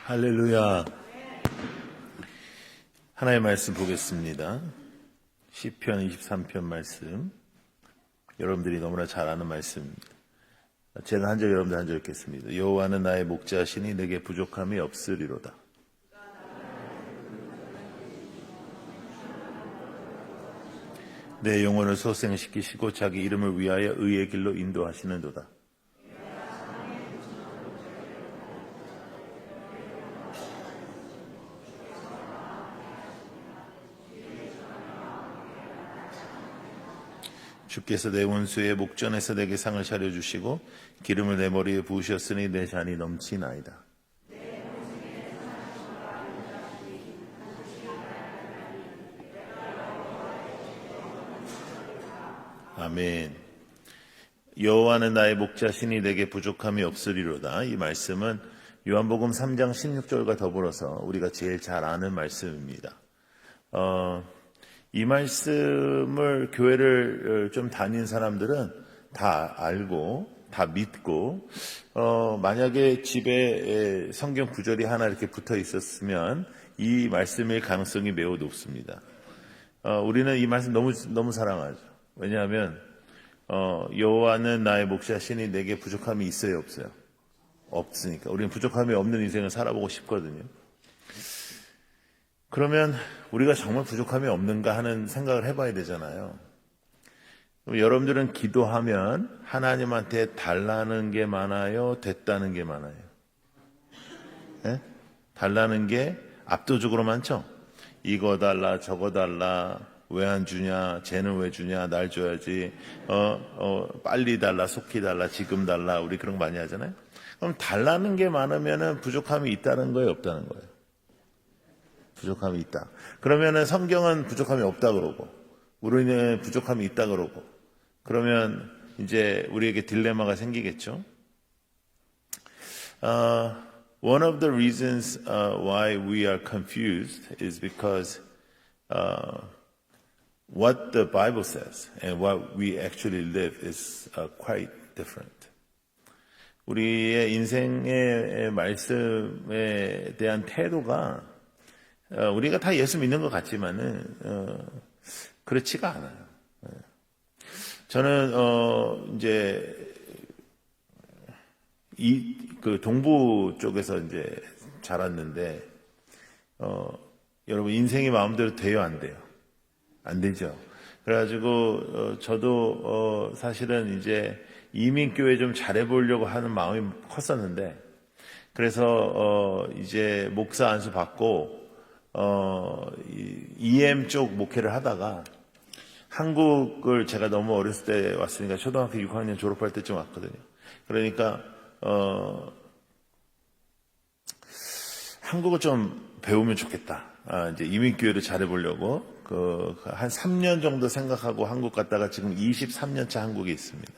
할렐루야. 하나님의 말씀 보겠습니다. 시편 23편 말씀. 여러분들이 너무나 잘 아는 말씀입니다. 제가 한 절, 여러분들 한 절 읽겠습니다. 여호와는 나의 목자시니 내게 부족함이 없으리로다. 내 영혼을 소생시키시고 자기 이름을 위하여 의의 길로 인도하시는도다. 주께서 내 원수의 목전에서 내게 상을 차려주시고 기름을 내 머리에 부으셨으니 내 잔이 넘치나이다. 아멘. 여호와는 나의 목자시니 내게 부족함이 없으리로다. 이 말씀은 요한복음 3장 16절과 더불어서 우리가 제일 잘 아는 말씀입니다. 이 말씀을 교회를 좀 다닌 사람들은 다 알고 다 믿고 만약에 집에 성경 구절이 하나 이렇게 붙어 있었으면 이 말씀일 가능성이 매우 높습니다. 우리는 이 말씀 너무 사랑하죠. 왜냐하면 여호와는 나의 목자시니 내게 부족함이 있어요, 없어요? 없으니까. 우리는 부족함이 없는 인생을 살아보고 싶거든요. 그러면 우리가 정말 부족함이 없는가 하는 생각을 해봐야 되잖아요. 여러분들은 기도하면 하나님한테 달라는 게 많아요? 됐다는 게 많아요? 네? 달라는 게 압도적으로 많죠? 이거 달라, 저거 달라, 왜 안 주냐, 쟤는 왜 주냐, 날 줘야지, 빨리 달라, 속히 달라, 지금 달라, 우리 그런 거 많이 하잖아요? 그럼 달라는 게 많으면 부족함이 있다는 거예요, 없다는 거예요? 부족함이 있다. 그러면은 성경은 부족함이 없다 그러고, 우리는 부족함이 있다 그러고, 그러면 이제 우리에게 딜레마가 생기겠죠. One of the reasons why we are confused is because what the Bible says and what we actually live is quite different. 우리의 인생의 말씀에 대한 태도가 우리가 다 예수 믿는 것 같지만은 그렇지가 않아요. 저는 이제 그 동부 쪽에서 이제 자랐는데 여러분 인생이 마음대로 돼요, 안 돼요? 안 되죠. 그래가지고 저도 사실은 이제 이민교회 좀 잘해보려고 하는 마음이 컸었는데 그래서 이제 목사 안수 받고 EM 쪽 목회를 하다가 한국을 제가 너무 어렸을 때 왔으니까 초등학교 6학년 졸업할 때쯤 왔거든요. 그러니까 한국을 좀 배우면 좋겠다. 이제 이민교회를 잘해보려고 한 3년 정도 생각하고 한국 갔다가 지금 23년차 한국에 있습니다.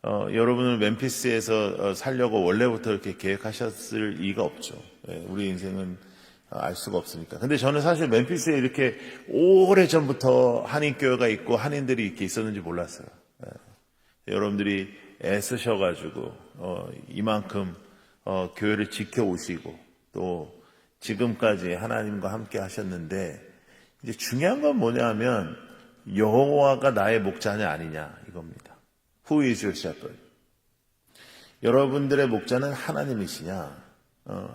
여러분은 멤피스에서 살려고 원래부터 이렇게 계획하셨을 이유가 없죠. 우리 인생은 알 수가 없으니까. 근데 저는 사실 멤피스에 이렇게 오래 전부터 한인교회가 있고 한인들이 이렇게 있었는지 몰랐어요. 여러분들이 애쓰셔가지고 이만큼 교회를 지켜오시고 또 지금까지 하나님과 함께 하셨는데 이제 중요한 건 뭐냐면 여호와가 나의 목자냐 아니냐 이겁니다. Who is your shepherd? 여러분들의 목자는 하나님이시냐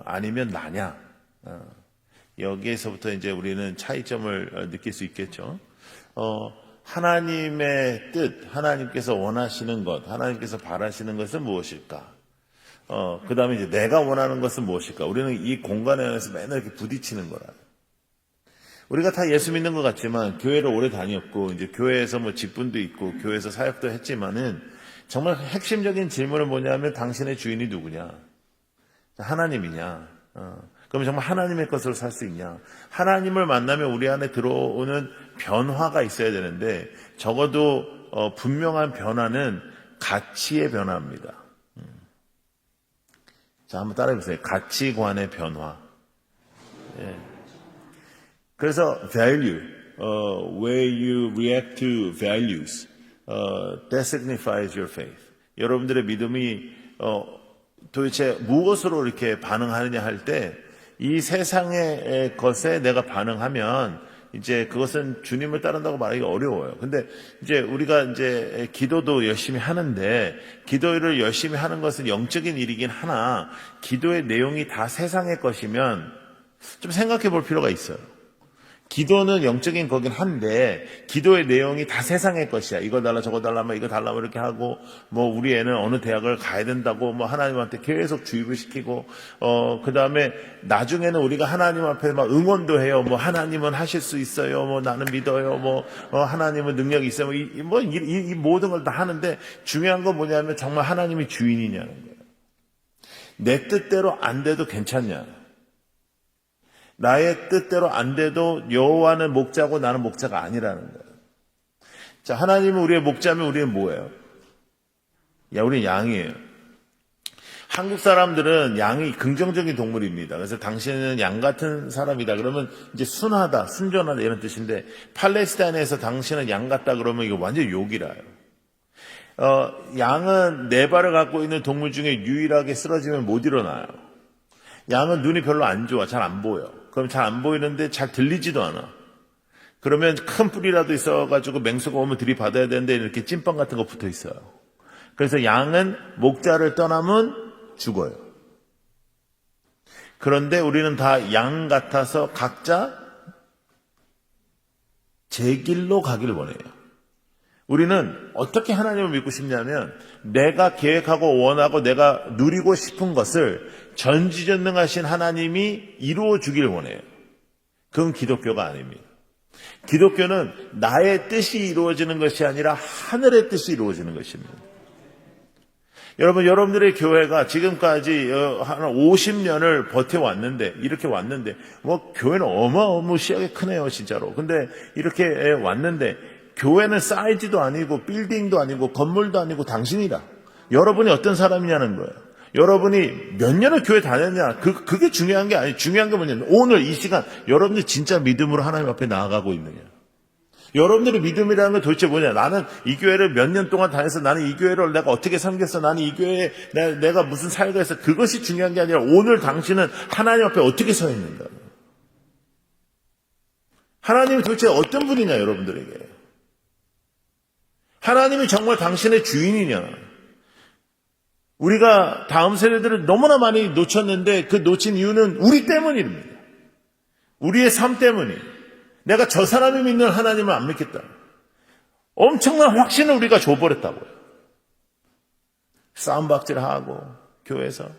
아니면 나냐 여기에서부터 이제 우리는 차이점을 느낄 수 있겠죠. 하나님의 뜻, 하나님께서 원하시는 것, 하나님께서 바라시는 것은 무엇일까? 그 다음에 이제 내가 원하는 것은 무엇일까? 우리는 이 공간에 안에서 맨날 이렇게 부딪히는 거라. 우리가 다 예수 믿는 것 같지만 교회를 오래 다녔고 이제 교회에서 뭐 직분도 있고 교회에서 사역도 했지만은 정말 핵심적인 질문은 뭐냐면 당신의 주인이 누구냐? 하나님이냐? 그럼 정말 하나님의 것으로 살 수 있냐? 하나님을 만나면 우리 안에 들어오는 변화가 있어야 되는데 적어도 분명한 변화는 가치의 변화입니다. 자, 한번 따라해 보세요. 가치관의 변화. 예. 그래서 value, where you react to values, that signifies your faith. 여러분들의 믿음이 도대체 무엇으로 이렇게 반응하느냐 할 때 이 세상의 것에 내가 반응하면 이제 그것은 주님을 따른다고 말하기 어려워요. 근데 이제 우리가 이제 기도도 열심히 하는데 기도를 열심히 하는 것은 영적인 일이긴 하나 기도의 내용이 다 세상의 것이면 좀 생각해 볼 필요가 있어요. 기도는 영적인 거긴 한데 기도의 내용이 다 세상의 것이야. 이거 달라 저거 달라 뭐 이거 달라 뭐 이렇게 하고 뭐 우리 애는 어느 대학을 가야 된다고 뭐 하나님한테 계속 주입을 시키고 그다음에 나중에는 우리가 하나님 앞에 막 응원도 해요. 뭐 하나님은 하실 수 있어요. 뭐 나는 믿어요. 뭐 하나님은 능력이 있어요. 이 모든 걸 다 하는데 중요한 건 뭐냐면 정말 하나님이 주인이냐는 거예요. 내 뜻대로 안 돼도 괜찮냐? 나의 뜻대로 안 돼도 여호와는 목자고 나는 목자가 아니라는 거예요. 자, 하나님은 우리의 목자면 우리는 뭐예요? 우리는 양이에요. 한국 사람들은 양이 긍정적인 동물입니다. 그래서 당신은 양 같은 사람이다. 그러면 이제 순하다, 순전하다 이런 뜻인데 팔레스타인에서 당신은 양 같다 그러면 이거 완전 욕이라요. 양은 네 발을 갖고 있는 동물 중에 유일하게 쓰러지면 못 일어나요. 양은 눈이 별로 안 좋아. 잘 안 보여. 그럼 잘 안 보이는데 잘 들리지도 않아. 그러면 큰 뿔이라도 있어가지고 맹수가 오면 들이받아야 되는데 이렇게 찐빵 같은 거 붙어 있어요. 그래서 양은 목자를 떠나면 죽어요. 그런데 우리는 다 양 같아서 각자 제 길로 가기를 원해요. 우리는 어떻게 하나님을 믿고 싶냐면 내가 계획하고 원하고 내가 누리고 싶은 것을 전지전능하신 하나님이 이루어 주길 원해요. 그건 기독교가 아닙니다. 기독교는 나의 뜻이 이루어지는 것이 아니라 하늘의 뜻이 이루어지는 것입니다. 여러분, 여러분들의 교회가 지금까지 한 50년을 버텨왔는데, 이렇게 왔는데, 뭐, 교회는 어마어마시하게 크네요, 진짜로. 근데 이렇게 왔는데, 교회는 사이즈도 아니고, 빌딩도 아니고, 건물도 아니고, 당신이다. 여러분이 어떤 사람이냐는 거예요. 여러분이 몇 년을 교회 다녔냐, 그게 중요한 게 아니에요. 중요한 게 뭐냐면, 오늘 이 시간, 여러분이 진짜 믿음으로 하나님 앞에 나아가고 있느냐. 여러분들의 믿음이라는 건 도대체 뭐냐? 나는 이 교회를 몇 년 동안 다녀서 나는 이 교회를 내가 어떻게 섬겼어? 나는 이 교회에 내가 무슨 사역을 했어? 그것이 중요한 게 아니라 오늘 당신은 하나님 앞에 어떻게 서 있는가? 하나님이 도대체 어떤 분이냐, 여러분들에게? 하나님이 정말 당신의 주인이냐? 우리가 다음 세대들을 너무나 많이 놓쳤는데 그 놓친 이유는 우리 때문입니다. 우리의 삶 때문이에요. 내가 저 사람이 믿는 하나님을 안 믿겠다. 엄청난 확신을 우리가 줘버렸다고요. 싸움박질하고 교회에서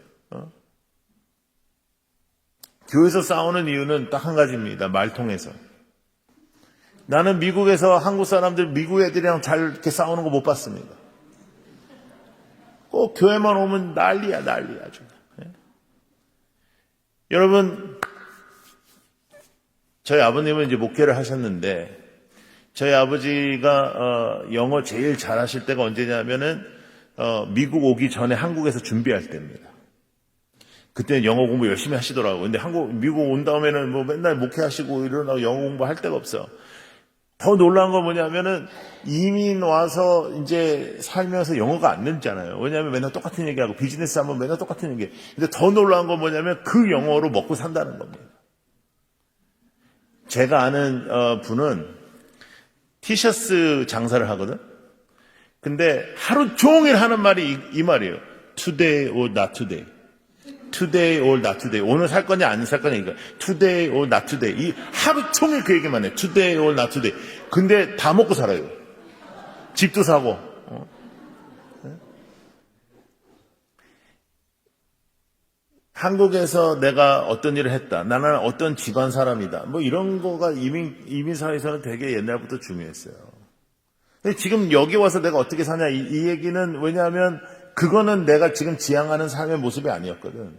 교회에서 싸우는 이유는 딱 한 가지입니다. 말통해서. 나는 미국에서 한국 사람들 미국 애들이랑 잘 이렇게 싸우는 거 못 봤습니다. 꼭 교회만 오면 난리야 아주. 여러분, 저희 아버님은 이제 목회를 하셨는데 저희 아버지가 영어 제일 잘하실 때가 언제냐면은 미국 오기 전에 한국에서 준비할 때입니다. 그때는 영어 공부 열심히 하시더라고요. 근데 미국 온 다음에는 뭐 맨날 목회하시고 이러다가 영어 공부할 데가 없어. 더 놀라운 건 뭐냐면은 이민 와서 이제 살면서 영어가 안 늘잖아요. 왜냐하면 맨날 똑같은 얘기하고 비즈니스 하면 맨날 똑같은 얘기. 근데 더 놀라운 건 뭐냐면 그 영어로 먹고 산다는 겁니다. 제가 아는 분은 티셔츠 장사를 하거든. 근데 하루 종일 하는 말이 이 말이에요. Today or not today. Today or not today. 오늘 살 거냐 안 살 거냐 이거. Today or not today. 이 하루 종일 그 얘기만 해. Today or not today. 근데 다 먹고 살아요. 집도 사고. 한국에서 내가 어떤 일을 했다. 나는 어떤 집안 사람이다. 뭐 이런 거가 이민 사회에서는 되게 옛날부터 중요했어요. 근데 지금 여기 와서 내가 어떻게 사냐 이 얘기는 왜냐하면 그거는 내가 지금 지향하는 삶의 모습이 아니었거든.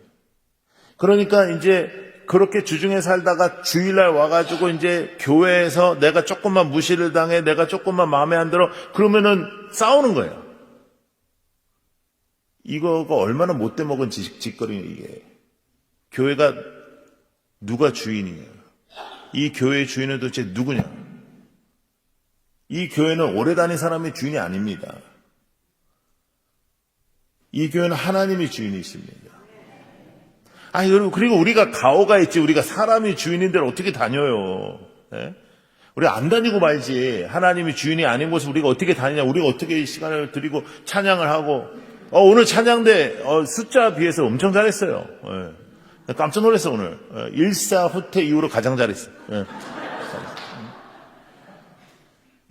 그러니까 이제 그렇게 주중에 살다가 주일날 와가지고 이제 교회에서 내가 조금만 무시를 당해, 내가 조금만 마음에 안 들어, 그러면은 싸우는 거예요. 이거가 얼마나 못돼 먹은 짓거리냐 이게. 교회가 누가 주인이냐? 이 교회의 주인은 도대체 누구냐? 이 교회는 오래 다닌 사람의 주인이 아닙니다. 이 교회는 하나님이 주인이십니다. 여러분, 그리고 우리가 가오가 있지, 우리가 사람이 주인인데 어떻게 다녀요? 예? 우리 안 다니고 말지. 하나님이 주인이 아닌 곳에 우리가 어떻게 다니냐, 우리가 어떻게 시간을 드리고 찬양을 하고, 오늘 찬양대, 숫자 비해서 엄청 잘했어요. 예. 깜짝 놀랐어, 오늘. 일사후퇴 이후로 가장 잘했어요. 예.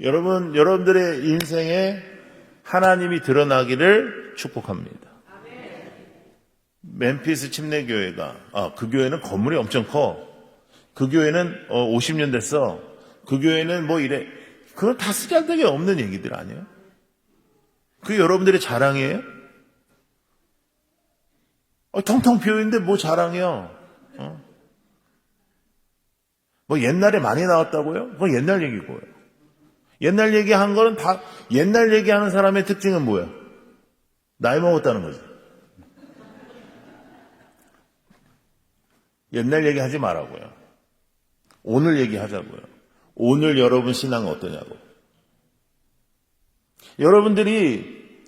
여러분들의 인생에 하나님이 드러나기를 축복합니다. 멤피스 침례교회가, 그 교회는 건물이 엄청 커. 그 교회는 50년 됐어. 그 교회는 뭐 이래. 그건 다 쓰잘데기 없는 얘기들 아니에요? 그게 여러분들의 자랑이에요? 텅텅 비어있는데 뭐 자랑이야? 뭐 옛날에 많이 나왔다고요? 그건 옛날 얘기고요. 옛날 얘기한 거는 다, 옛날 얘기하는 사람의 특징은 뭐야? 나이 먹었다는 거죠. 옛날 얘기하지 말라고요. 오늘 얘기하자고요. 오늘 여러분 신앙은 어떠냐고. 여러분들이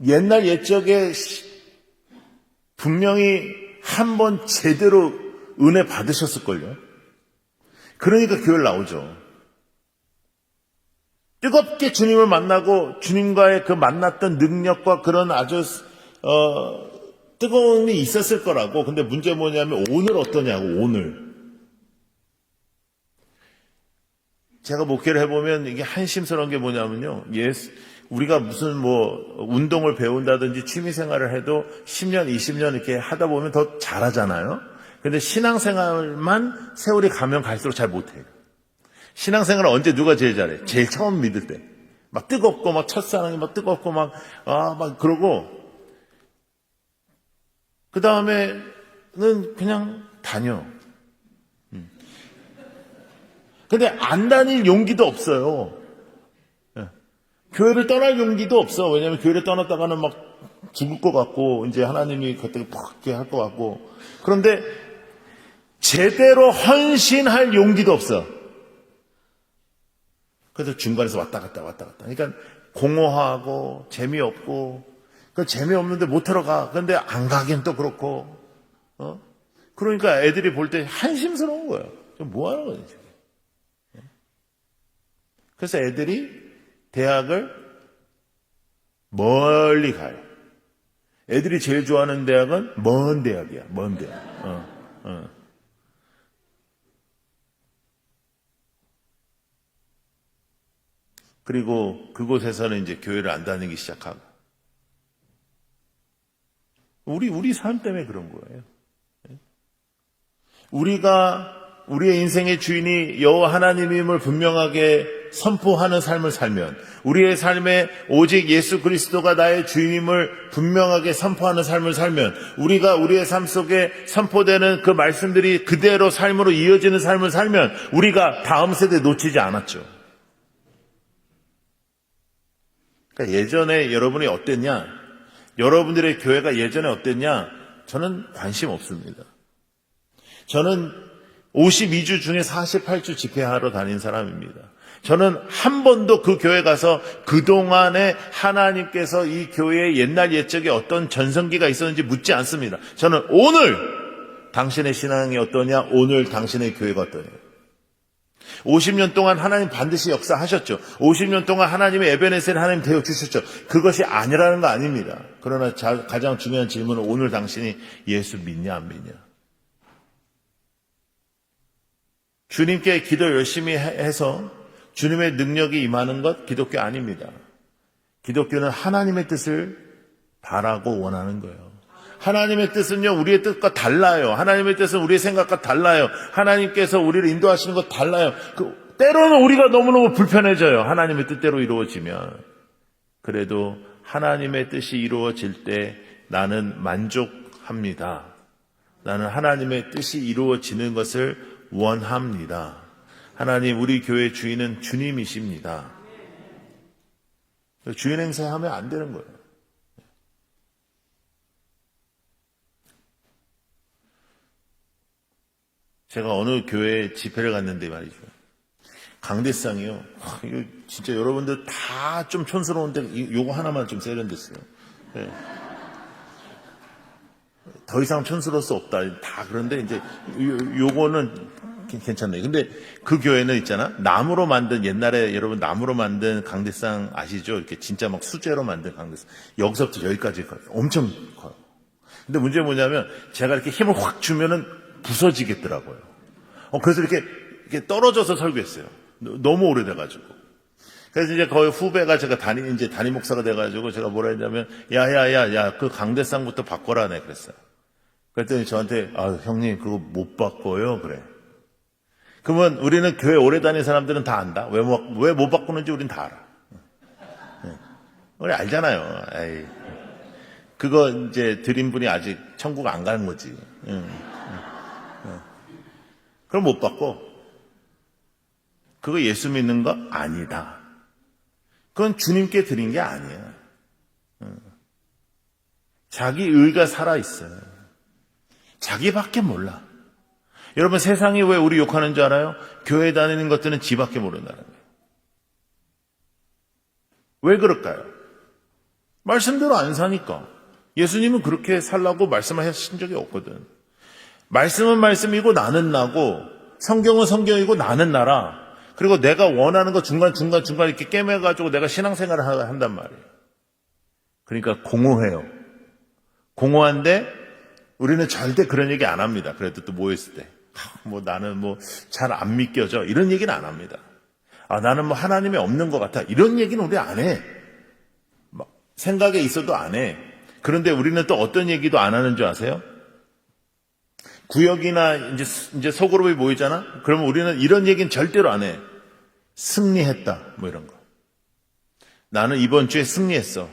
옛날 옛적에 분명히 한 번 제대로 은혜 받으셨을걸요. 그러니까 교회를 나오죠. 뜨겁게 주님을 만나고 주님과의 그 만났던 능력과 그런 아주 뜨거움이 있었을 거라고. 근데 문제 뭐냐면 오늘 어떠냐고. 오늘 제가 목회를 해보면 이게 한심스러운 게 뭐냐면요, 우리가 무슨 뭐 운동을 배운다든지 취미생활을 해도 10년 20년 이렇게 하다 보면 더 잘하잖아요. 근데 신앙생활만 세월이 가면 갈수록 잘 못해요. 신앙생활은 언제 누가 제일 잘해? 제일 처음 믿을 때. 막 뜨겁고, 막 첫사랑이 막 뜨겁고, 막 그러고, 그 다음에는 그냥 다녀. 근데 안 다닐 용기도 없어요. 교회를 떠날 용기도 없어. 왜냐하면 교회를 떠났다가는 막 죽을 것 같고, 이제 하나님이 그때 팍 이렇게 할 것 같고. 그런데 제대로 헌신할 용기도 없어. 그래서 중간에서 왔다 갔다. 그러니까 공허하고 재미없고, 그 재미없는데 못 들어가. 그런데 안 가긴 또 그렇고, 그러니까 애들이 볼 때 한심스러운 거예요. 뭐 하는 거지? 그래서 애들이 대학을 멀리 가요. 애들이 제일 좋아하는 대학은 먼 대학이야. 먼 대학. 그리고 그곳에서는 이제 교회를 안 다니기 시작하고. 우리 삶 때문에 그런 거예요. 우리가 우리의 인생의 주인이 여호와 하나님임을 분명하게 선포하는 삶을 살면, 우리의 삶에 오직 예수 그리스도가 나의 주인임을 분명하게 선포하는 삶을 살면, 우리가 우리의 삶 속에 선포되는 그 말씀들이 그대로 삶으로 이어지는 삶을 살면 우리가 다음 세대에 놓치지 않았죠. 그러니까 예전에 여러분이 어땠냐? 여러분들의 교회가 예전에 어땠냐? 저는 관심 없습니다. 저는 52주 중에 48주 집회하러 다닌 사람입니다. 저는 한 번도 그 교회 가서 그동안에 하나님께서 이 교회의 옛날 옛적에 어떤 전성기가 있었는지 묻지 않습니다. 저는 오늘 당신의 신앙이 어떠냐? 오늘 당신의 교회가 어떠냐? 50년 동안 하나님 반드시 역사하셨죠. 50년 동안 하나님의 에베네셀 하나님 되어주셨죠. 그것이 아니라는 거 아닙니다. 그러나 가장 중요한 질문은 오늘 당신이 예수 믿냐 안 믿냐. 주님께 기도 열심히 해서 주님의 능력이 임하는 것 기독교 아닙니다. 기독교는 하나님의 뜻을 바라고 원하는 거예요. 하나님의 뜻은요, 우리의 뜻과 달라요. 하나님의 뜻은 우리의 생각과 달라요. 하나님께서 우리를 인도하시는 것 달라요. 때로는 우리가 너무너무 불편해져요. 하나님의 뜻대로 이루어지면. 그래도 하나님의 뜻이 이루어질 때 나는 만족합니다. 나는 하나님의 뜻이 이루어지는 것을 원합니다. 하나님, 우리 교회 주인은 주님이십니다. 주인 행세하면 안 되는 거예요. 제가 어느 교회에 집회를 갔는데 말이죠. 강대상이요. 이거 진짜 여러분들 다 좀 촌스러운데 요거 하나만 좀 세련됐어요. 네. 더 이상 촌스러울 수 없다. 다 그런데 이제 요거는 괜찮네. 근데 그 교회는 있잖아. 나무로 만든 옛날에 여러분 나무로 만든 강대상 아시죠? 이렇게 진짜 막 수제로 만든 강대상. 여기서부터 여기까지 커요. 엄청 커요. 근데 문제는 뭐냐면 제가 이렇게 힘을 확 주면은 부서지겠더라고요. 그래서 이렇게 떨어져서 설교했어요. 너무 오래돼가지고. 그래서 이제 거의 후배가 제가 담임 목사가 돼가지고 제가 뭐라 했냐면 야, 그 강대상부터 바꿔라 네 그랬어요. 그랬더니 저한테 형님 그거 못 바꿔요 그래. 그러면 우리는 교회 오래 다닌 사람들은 다 안다. 왜 못 바꾸는지 우린 다 알아. 우리 알잖아요. 에이. 그거 이제 드린 분이 아직 천국 안 가는 거지. 그럼 못 바꿔. 그거 예수 믿는 거 아니다. 그건 주님께 드린 게 아니야. 자기 의가 살아있어요. 자기밖에 몰라. 여러분 세상이 왜 우리 욕하는 줄 알아요? 교회 다니는 것들은 지밖에 모른다는 거예요. 왜 그럴까요? 말씀대로 안 사니까. 예수님은 그렇게 살라고 말씀하신 적이 없거든. 말씀은 말씀이고 나는 나고 성경은 성경이고 나는 나라. 그리고 내가 원하는 거 중간 이렇게 깨매가지고 내가 신앙생활을 한단 말이에요. 그러니까 공허해요. 공허한데 우리는 절대 그런 얘기 안 합니다. 그래도 또 모였을 때. 나는 잘 안 믿겨져. 이런 얘기는 안 합니다. 나는 하나님이 없는 것 같아. 이런 얘기는 우리 안 해. 생각에 있어도 안 해. 그런데 우리는 또 어떤 얘기도 안 하는 줄 아세요? 구역이나 이제 소그룹이 모이잖아? 그러면 우리는 이런 얘기는 절대로 안 해. 승리했다. 이런 거. 나는 이번 주에 승리했어.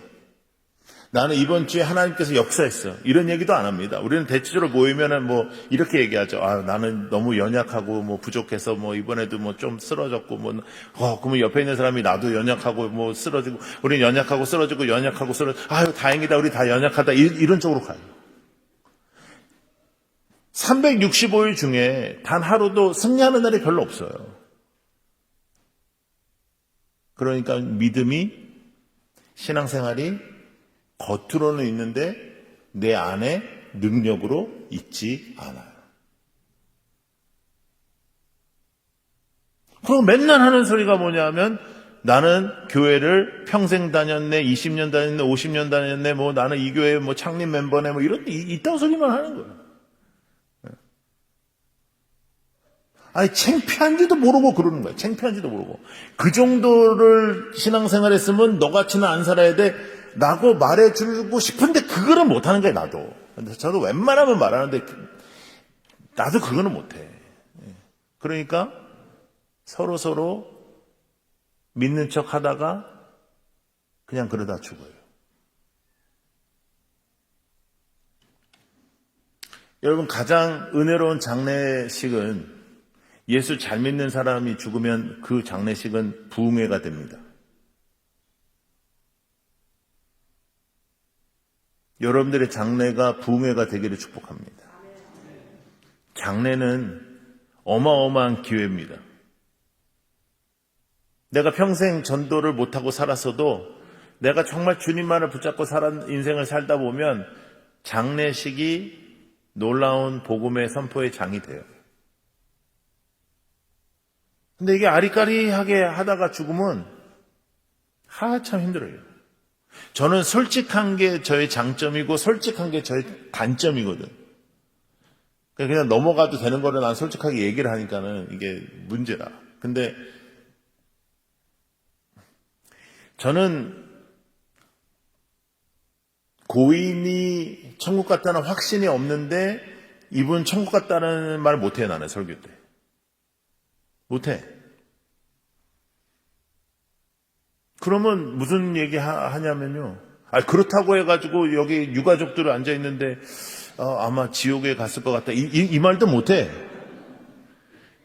나는 이번 주에 하나님께서 역사했어. 이런 얘기도 안 합니다. 우리는 대체적으로 모이면은 이렇게 얘기하죠. 나는 너무 연약하고 부족해서 이번에도 좀 쓰러졌고 그러면 옆에 있는 사람이 나도 연약하고 쓰러지고 우리는 연약하고 쓰러지고 연약하고 쓰러지고 다행이다. 우리 다 연약하다. 이런 쪽으로 가요. 365일 중에 단 하루도 승리하는 날이 별로 없어요. 그러니까 믿음이 신앙생활이 겉으로는 있는데 내 안에 능력으로 있지 않아요. 그럼 맨날 하는 소리가 뭐냐면 나는 교회를 평생 다녔네, 20년 다녔네, 50년 다녔네, 나는 이 교회 창립 멤버네, 이딴 소리만 하는 거예요. 창피한지도 모르고 그러는 거예요. 창피한지도 모르고. 그 정도를 신앙생활 했으면 너같이는 안 살아야 돼. 라고 말해주고 싶은데 그거는 못하는 거예요, 나도. 저도 웬만하면 말하는데 나도 그거는 못해. 그러니까 서로 믿는 척 하다가 그냥 그러다 죽어요. 여러분 가장 은혜로운 장례식은 예수 잘 믿는 사람이 죽으면 그 장례식은 부흥회가 됩니다. 여러분들의 장례가 부흥회가 되기를 축복합니다. 장례는 어마어마한 기회입니다. 내가 평생 전도를 못하고 살았어도 내가 정말 주님만을 붙잡고 인생을 살다 보면 장례식이 놀라운 복음의 선포의 장이 돼요. 근데 이게 아리까리하게 하다가 죽으면 참 힘들어요. 저는 솔직한 게 저의 장점이고 솔직한 게 저의 단점이거든. 그냥 넘어가도 되는 거를 난 솔직하게 얘기를 하니까는 이게 문제라. 근데 저는 고인이 천국 갔다는 확신이 없는데 이분 천국 갔다는 말 못해 나는 설교 때. 못해. 그러면 무슨 얘기 하냐면요. 그렇다고 해가지고 여기 유가족들 앉아있는데 아마 지옥에 갔을 것 같다. 이 말도 못해.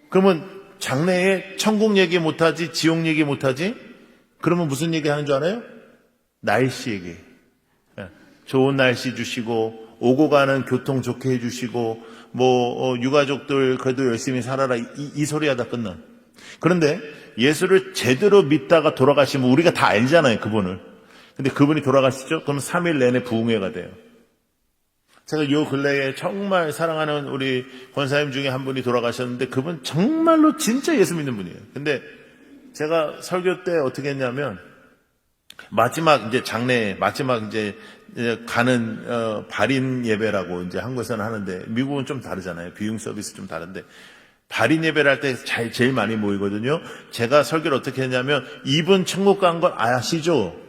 그러면 장래에 천국 얘기 못하지, 지옥 얘기 못하지? 그러면 무슨 얘기 하는 줄 알아요? 날씨 얘기. 좋은 날씨 주시고, 오고 가는 교통 좋게 해주시고, 유가족들 그래도 열심히 살아라. 이 소리 하다 끝나. 그런데 예수를 제대로 믿다가 돌아가시면 우리가 다 알잖아요, 그분을. 근데 그분이 돌아가시죠? 그럼 3일 내내 부흥회가 돼요. 제가 요 근래에 정말 사랑하는 우리 권사님 중에 한 분이 돌아가셨는데 그분 정말로 진짜 예수 믿는 분이에요. 근데 제가 설교 때 어떻게 했냐면 마지막 이제 장례 마지막 이제 가는 발인 예배라고 이제 한국에서는 하는데 미국은 좀 다르잖아요. 비용 서비스 좀 다른데 발인 예배를 할 때 제일 많이 모이거든요. 제가 설교를 어떻게 했냐면 이분 천국 간 걸 아시죠?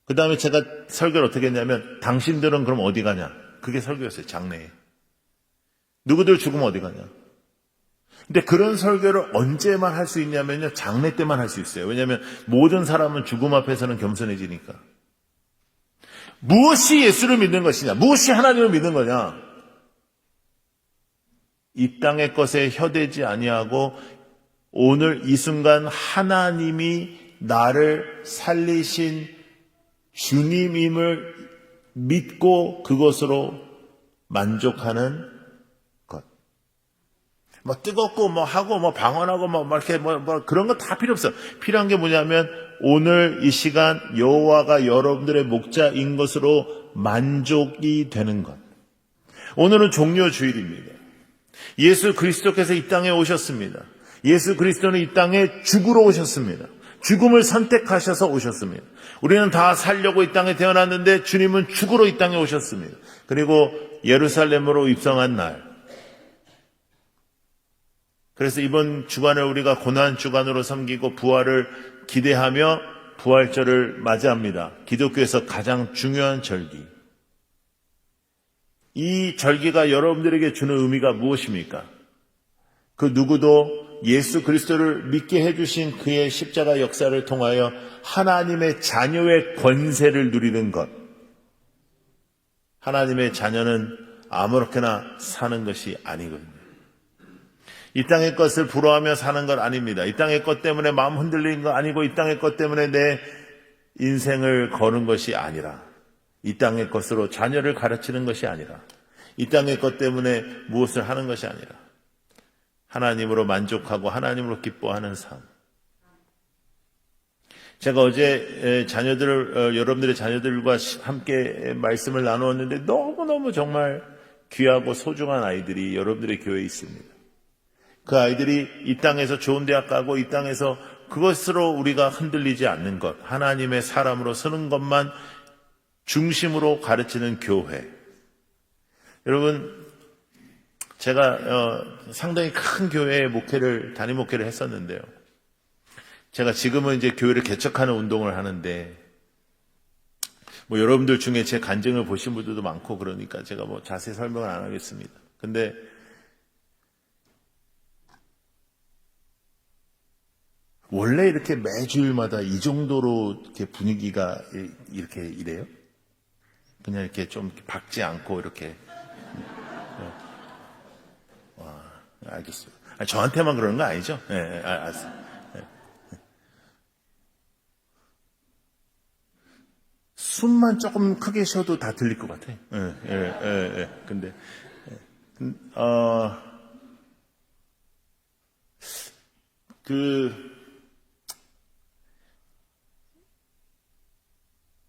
그 다음에 제가 설교를 어떻게 했냐면 당신들은 그럼 어디 가냐? 그게 설교였어요. 장래에. 누구들 죽으면 어디 가냐? 근데 그런 설교를 언제만 할 수 있냐면요. 장래 때만 할 수 있어요. 왜냐하면 모든 사람은 죽음 앞에서는 겸손해지니까. 무엇이 예수를 믿는 것이냐? 무엇이 하나님을 믿는 거냐? 이 땅의 것에 혀대지 아니하고 오늘 이 순간 하나님이 나를 살리신 주님임을 믿고 그것으로 만족하는 것. 뭐 뜨겁고 뭐 하고 뭐 방언하고 뭐 이렇게 뭐 그런 거 다 필요 없어. 필요한 게 뭐냐면 오늘 이 시간 여호와가 여러분들의 목자인 것으로 만족이 되는 것. 오늘은 종려 주일입니다. 예수 그리스도께서 이 땅에 오셨습니다. 예수 그리스도는 이 땅에 죽으러 오셨습니다. 죽음을 선택하셔서 오셨습니다. 우리는 다 살려고 이 땅에 태어났는데 주님은 죽으러 이 땅에 오셨습니다. 그리고 예루살렘으로 입성한 날. 그래서 이번 주간을 우리가 고난 주간으로 섬기고 부활을 기대하며 부활절을 맞이합니다. 기독교에서 가장 중요한 절기. 이 절기가 여러분들에게 주는 의미가 무엇입니까? 그 누구도 예수 그리스도를 믿게 해주신 그의 십자가 역사를 통하여 하나님의 자녀의 권세를 누리는 것. 하나님의 자녀는 아무렇게나 사는 것이 아니거든요. 이 땅의 것을 부러워하며 사는 것 아닙니다. 이 땅의 것 때문에 마음 흔들리는 거 아니고 이 땅의 것 때문에 내 인생을 거는 것이 아니라 이 땅의 것으로 자녀를 가르치는 것이 아니라 이 땅의 것 때문에 무엇을 하는 것이 아니라 하나님으로 만족하고 하나님으로 기뻐하는 삶. 제가 어제 여러분들의 자녀들과 함께 말씀을 나누었는데 너무너무 정말 귀하고 소중한 아이들이 여러분들의 교회에 있습니다. 그 아이들이 이 땅에서 좋은 대학 가고 이 땅에서 그것으로 우리가 흔들리지 않는 것, 하나님의 사람으로 서는 것만 중심으로 가르치는 교회. 여러분, 제가 상당히 큰 교회에 담임 목회를 했었는데요. 제가 지금은 이제 교회를 개척하는 운동을 하는데 뭐 여러분들 중에 제 간증을 보신 분들도 많고 그러니까 제가 뭐 자세히 설명을 안 하겠습니다. 근데 원래 이렇게 매주일마다 이 정도로 이렇게 분위기가 이렇게 이래요? 그냥 이렇게 좀 박지 않고 이렇게. 와, 알겠어요. 아니, 저한테만 그러는 거 아니죠? 예, 알았어요. 예. 숨만 조금 크게 쉬어도 다 들릴 것 같아. 근데,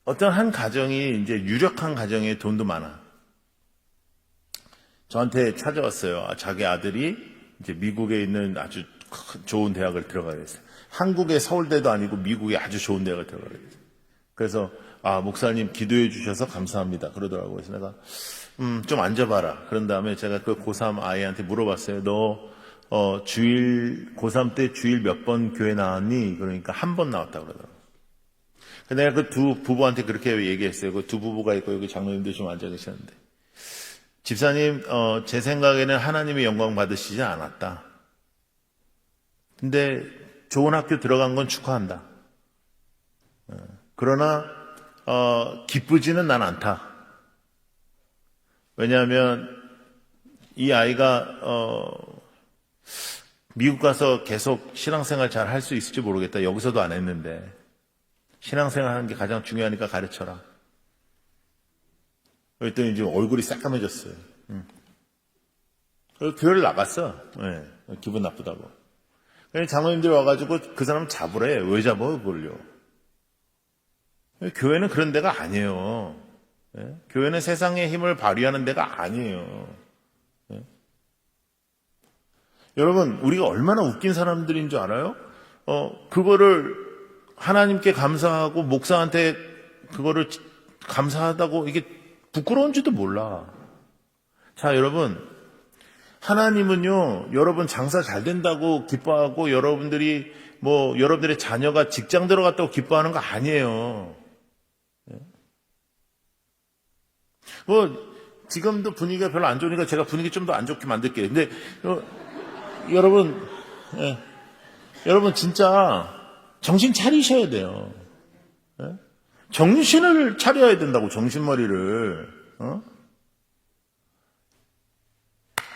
어떤 한 가정이 이제 유력한 가정에 돈도 많아. 저한테 찾아왔어요. 자기 아들이 이제 미국에 있는 아주 좋은 대학을 들어가게 됐어요. 한국의 서울대도 아니고 미국의 아주 좋은 대학을 들어가게 됐어요. 그래서 목사님 기도해 주셔서 감사합니다. 그러더라고요. 그래서 내가 좀 앉아봐라. 그런 다음에 제가 그 고3 아이한테 물어봤어요. 너 고3 때 주일 몇 번 교회 나왔니? 그러니까 한 번 나왔다 그러더라고요. 내가 그 두 부부한테 그렇게 얘기했어요. 그 두 부부가 있고 여기 장로님들 좀 앉아 계셨는데. 집사님, 제 생각에는 하나님의 영광 받으시지 않았다. 근데 좋은 학교 들어간 건 축하한다. 그러나 기쁘지는 난 않다. 왜냐하면 이 아이가 미국 가서 계속 신앙생활 잘 할 수 있을지 모르겠다. 여기서도 안 했는데 신앙생활 하는 게 가장 중요하니까 가르쳐라. 그랬더니 이제 얼굴이 새까매졌어요. 그래서 교회를 나갔어. 네, 기분 나쁘다고. 장로님들이 와가지고 그 사람 잡으래. 왜 잡아요, 그걸요? 교회는 그런 데가 아니에요. 예? 교회는 세상의 힘을 발휘하는 데가 아니에요. 예? 여러분, 우리가 얼마나 웃긴 사람들인 줄 알아요? 그거를 하나님께 감사하고 목사한테 그거를 감사하다고 이게 부끄러운지도 몰라. 자, 여러분, 하나님은요, 여러분 장사 잘 된다고 기뻐하고 여러분들이 여러분들의 자녀가 직장 들어갔다고 기뻐하는 거 아니에요. 지금도 분위기가 별로 안 좋으니까 제가 분위기 좀 더 안 좋게 만들게요. 근데, 여러분, 예, 여러분 진짜 정신 차리셔야 돼요. 예? 정신을 차려야 된다고, 정신머리를.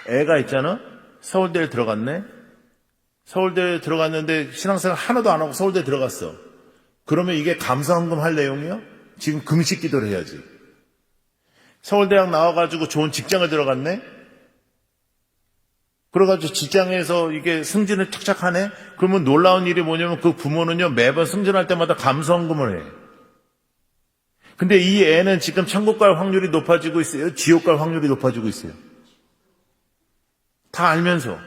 애가 있잖아? 서울대에 들어갔네? 서울대에 들어갔는데 신앙생활 하나도 안 하고 서울대에 들어갔어. 그러면 이게 감사헌금 할 내용이야? 지금 금식 기도를 해야지. 서울대학 나와가지고 좋은 직장을 들어갔네? 그래가지고 직장에서 이게 승진을 착착 하네? 그러면 놀라운 일이 뭐냐면 그 부모는요, 매번 승진할 때마다 감사헌금을 해. 근데 이 애는 지금 천국 갈 확률이 높아지고 있어요? 지옥 갈 확률이 높아지고 있어요? 다 알면서.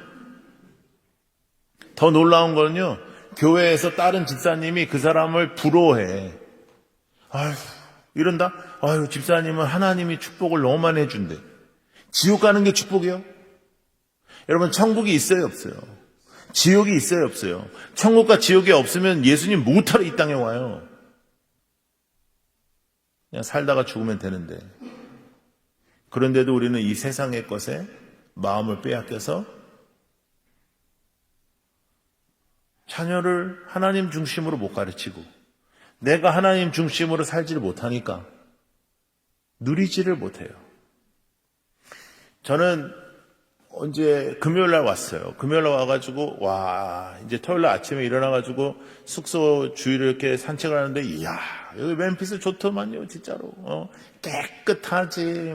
더 놀라운 거는요, 교회에서 다른 집사님이 그 사람을 부러워해. 아휴, 이런다? 아유, 집사님은 하나님이 축복을 너무 많이 해준대. 지옥 가는 게 축복이요? 여러분, 천국이 있어요, 없어요? 지옥이 있어요, 없어요? 천국과 지옥이 없으면 예수님 못하러 이 땅에 와요. 그냥 살다가 죽으면 되는데. 그런데도 우리는 이 세상의 것에 마음을 빼앗겨서 자녀를 하나님 중심으로 못 가르치고 내가 하나님 중심으로 살지를 못하니까 누리지를 못해요. 저는 언제 금요일날 왔어요. 금요일날 와가지고 이제 토요일날 아침에 일어나가지고 숙소 주위를 이렇게 산책을 하는데 이야, 여기 멤피스 좋더만요, 진짜로. 깨끗하지,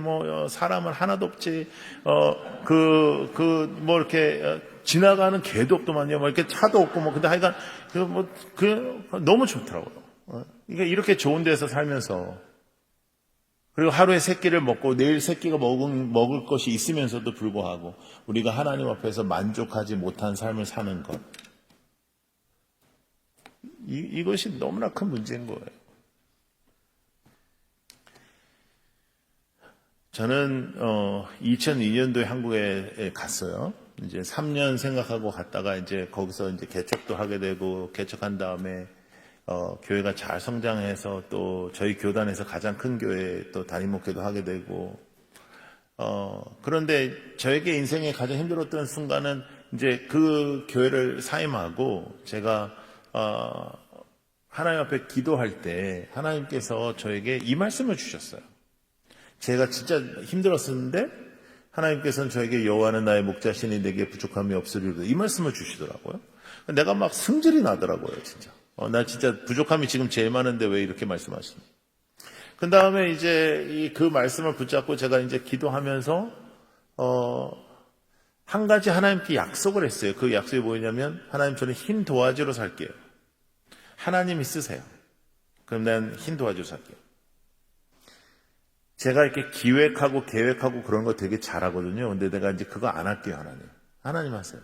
사람은 하나도 없지. 이렇게 지나가는 개도 없더만요. 이렇게 차도 없고 근데 하여간 너무 좋더라고요. 이게 이렇게 좋은 데서 살면서, 그리고 하루에 세 끼를 먹고 내일 세 끼가 먹을 것이 있으면서도 불구하고 우리가 하나님 앞에서 만족하지 못한 삶을 사는 것, 이것이 너무나 큰 문제인 거예요. 저는 2002년도에 한국에 갔어요. 이제 3년 생각하고 갔다가 이제 거기서 이제 개척도 하게 되고, 개척한 다음에 교회가 잘 성장해서 또 저희 교단에서 가장 큰 교회에 또 담임 목회도 하게 되고, 그런데 저에게 인생에 가장 힘들었던 순간은 이제 그 교회를 사임하고 제가 하나님 앞에 기도할 때 하나님께서 저에게 이 말씀을 주셨어요. 제가 진짜 힘들었었는데 하나님께서는 저에게 여호와는 나의 목자시니 내게 부족함이 없으리로다, 이 말씀을 주시더라고요. 내가 막 승질이 나더라고요, 진짜. 나 진짜 부족함이 지금 제일 많은데 왜 이렇게 말씀하시니? 그 다음에 이제 그 말씀을 붙잡고 제가 이제 기도하면서, 한 가지 하나님께 약속을 했어요. 그 약속이 뭐냐면, 하나님, 저는 흰 도화지로 살게요. 하나님이 쓰세요. 그럼 난 흰 도화지로 살게요. 제가 이렇게 기획하고 계획하고 그런 거 되게 잘하거든요. 근데 내가 이제 그거 안 할게요, 하나님. 하나님 하세요.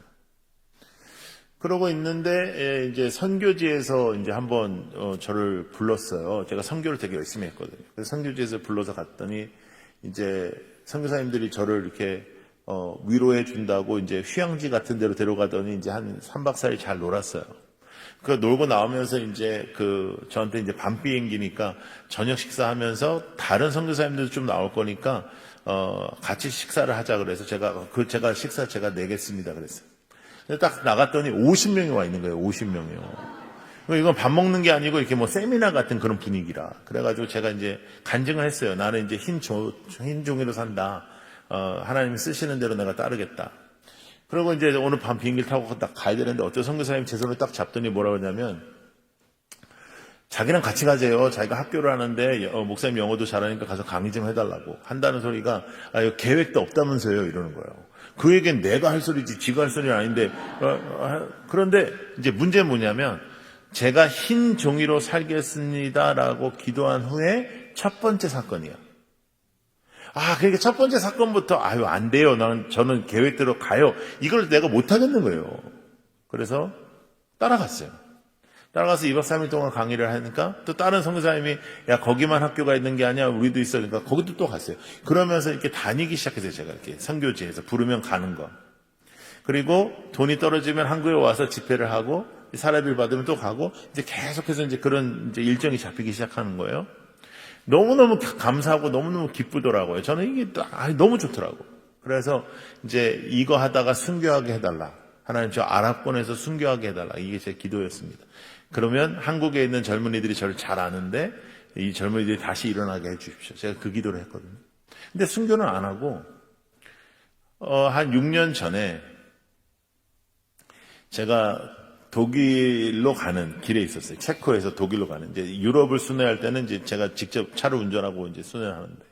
그러고 있는데 이제 선교지에서 이제 한번 저를 불렀어요. 제가 선교를 되게 열심히 했거든요. 그래서 선교지에서 불러서 갔더니 이제 선교사님들이 저를 이렇게 위로해 준다고 이제 휴양지 같은 데로 데려가더니 이제 한 3박 4일 잘 놀았어요. 그 놀고 나오면서 이제 저한테 이제 밤 비행기니까 저녁 식사하면서 다른 선교사님들도 좀 나올 거니까 같이 식사를 하자 그래서 제가 식사 제가 내겠습니다 그랬어요. 딱 나갔더니 50명이 와 있는 거예요. 50명이요. 이건 밥 먹는 게 아니고 이렇게 세미나 같은 그런 분위기라. 그래가지고 제가 이제 간증을 했어요. 나는 이제 흰 종이로 산다. 하나님이 쓰시는 대로 내가 따르겠다. 그리고 이제 오늘 밤 비행기를 타고 딱 가야 되는데 어떤 선교사님 제 손을 딱 잡더니 뭐라고 하냐면, 자기랑 같이 가재요. 자기가 학교를 하는데 목사님 영어도 잘하니까 가서 강의 좀 해달라고 한다는 소리가, 계획도 없다면서요, 이러는 거예요. 그에겐 내가 할 소리지 지가 할 소리는 아닌데. 그런데 이제 문제는 뭐냐면, 제가 흰 종이로 살겠습니다라고 기도한 후에 첫 번째 사건이야. 그러니까 첫 번째 사건부터 안 돼요. 저는 계획대로 가요. 이걸 내가 못 하겠는 거예요. 그래서 따라갔어요. 따라가서 2박 3일 동안 강의를 하니까 또 다른 선교사님이 야 거기만 학교가 있는 게 아니야. 우리도 있어. 그러니까 거기도 또 갔어요. 그러면서 이렇게 다니기 시작했어요. 제가 이렇게 선교지에서 부르면 가는 거. 그리고 돈이 떨어지면 한국에 와서 집회를 하고 사례비를 받으면 또 가고 이제 계속해서 이제 그런 이제 일정이 잡히기 시작하는 거예요. 너무너무 감사하고 너무너무 기쁘더라고요. 저는 이게 너무 좋더라고. 그래서 이제 이거 하다가 순교하게 해달라. 하나님 저 아랍권에서 순교하게 해달라. 이게 제 기도였습니다. 그러면 한국에 있는 젊은이들이 저를 잘 아는데 이 젊은이들이 다시 일어나게 해 주십시오. 제가 그 기도를 했거든요. 근데 순교는 안 하고 한 6년 전에 제가 독일로 가는 길에 있었어요. 체코에서 독일로 가는. 이제 유럽을 순회할 때는 이제 제가 직접 차를 운전하고 이제 순회를 하는데.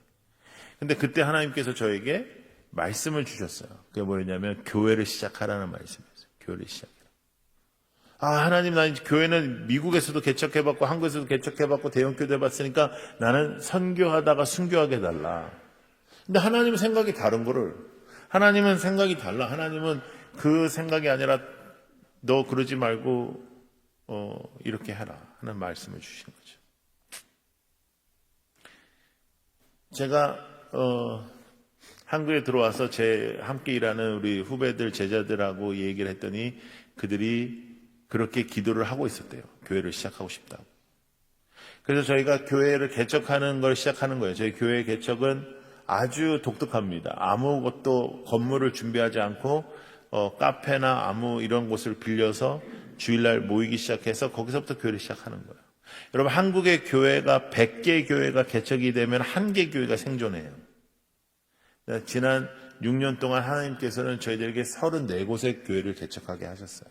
근데 그때 하나님께서 저에게 말씀을 주셨어요. 그게 뭐였냐면 교회를 시작하라는 말씀이었어요. 교회를 시작하라. 하나님, 나 교회는 미국에서도 개척해봤고 한국에서도 개척해봤고 대형교도 해봤으니까 나는 선교하다가 순교하게 해달라. 근데 하나님은 생각이 다른 거를, 하나님은 생각이 달라. 하나님은 그 생각이 아니라 너 그러지 말고 이렇게 해라 하는 말씀을 주신 거죠. 제가 한국에 들어와서 제 함께 일하는 우리 후배들 제자들하고 얘기를 했더니 그들이 그렇게 기도를 하고 있었대요. 교회를 시작하고 싶다고. 그래서 저희가 교회를 개척하는 걸 시작하는 거예요. 저희 교회 개척은 아주 독특합니다. 아무것도 건물을 준비하지 않고 카페나 아무 이런 곳을 빌려서 주일날 모이기 시작해서 거기서부터 교회를 시작하는 거예요. 여러분 한국의 교회가 100개 교회가 개척이 되면 1개 교회가 생존해요. 지난 6년 동안 하나님께서는 저희들에게 34곳의 교회를 개척하게 하셨어요.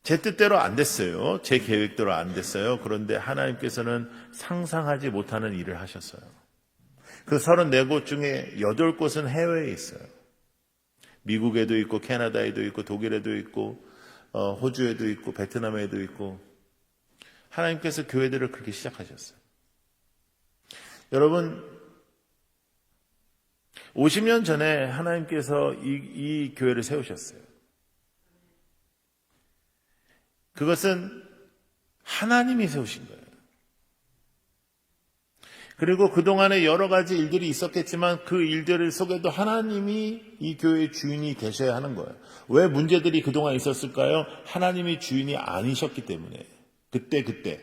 제 뜻대로 안 됐어요. 제 계획대로 안 됐어요. 그런데 하나님께서는 상상하지 못하는 일을 하셨어요. 그 34곳 중에 8곳은 해외에 있어요. 미국에도 있고 캐나다에도 있고 독일에도 있고 호주에도 있고 베트남에도 있고 하나님께서 교회들을 그렇게 시작하셨어요. 여러분 50년 전에 하나님께서 이 교회를 세우셨어요. 그것은 하나님이 세우신 거예요. 그리고 그동안에 여러 가지 일들이 있었겠지만 그 일들 속에도 하나님이 이 교회의 주인이 되셔야 하는 거예요. 왜 문제들이 그동안 있었을까요? 하나님이 주인이 아니셨기 때문에. 그때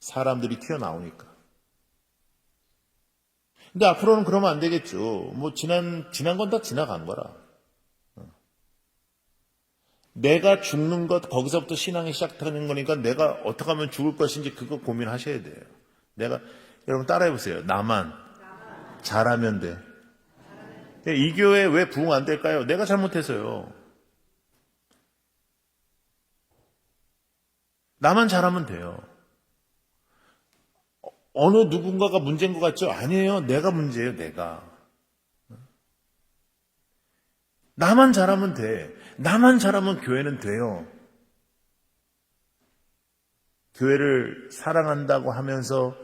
사람들이 튀어나오니까. 근데 앞으로는 그러면 안 되겠죠. 뭐 지난 건 다 지나간 거라. 내가 죽는 것 거기서부터 신앙이 시작하는 거니까 내가 어떻게 하면 죽을 것인지 그거 고민하셔야 돼요. 여러분 따라해보세요. 나만 잘하면 돼. 이 교회 왜 부흥 안 될까요? 내가 잘못해서요. 나만 잘하면 돼요. 어느 누군가가 문제인 것 같죠? 아니에요. 내가 문제예요. 내가. 나만 잘하면 돼. 나만 잘하면 교회는 돼요. 교회를 사랑한다고 하면서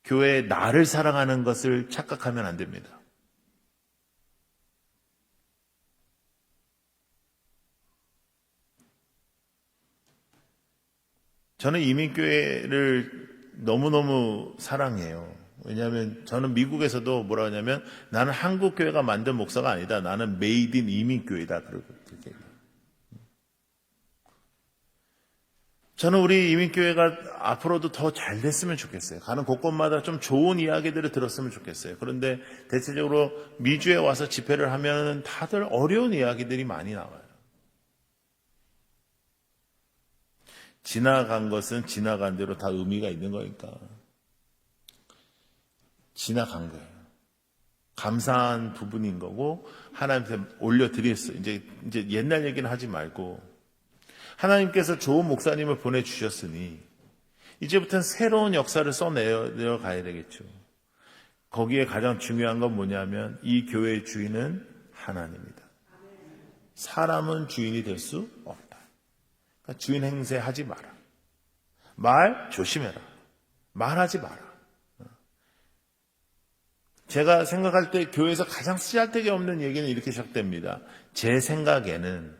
교회의 나를 사랑하는 것을 착각하면 안 됩니다. 저는 이민교회를 너무너무 사랑해요. 왜냐하면 저는 미국에서도 뭐라 하냐면 나는 한국교회가 만든 목사가 아니다. 나는 메이드 인 이민교회다. 그렇게. 저는 우리 이민교회가 앞으로도 더 잘 됐으면 좋겠어요. 가는 곳곳마다 좀 좋은 이야기들을 들었으면 좋겠어요. 그런데 대체적으로 미주에 와서 집회를 하면 다들 어려운 이야기들이 많이 나와요. 지나간 것은 지나간 대로 다 의미가 있는 거니까. 지나간 거예요. 감사한 부분인 거고 하나님한테 올려드렸어요. 이제 옛날 얘기는 하지 말고 하나님께서 좋은 목사님을 보내주셨으니 이제부터는 새로운 역사를 써내려 가야 되겠죠. 거기에 가장 중요한 건 뭐냐면 이 교회의 주인은 하나님이다. 사람은 주인이 될 수 없다. 그러니까 주인 행세하지 마라. 말 조심해라. 말하지 마라. 제가 생각할 때 교회에서 가장 쓰잘데기 없는 얘기는 이렇게 시작됩니다. 제 생각에는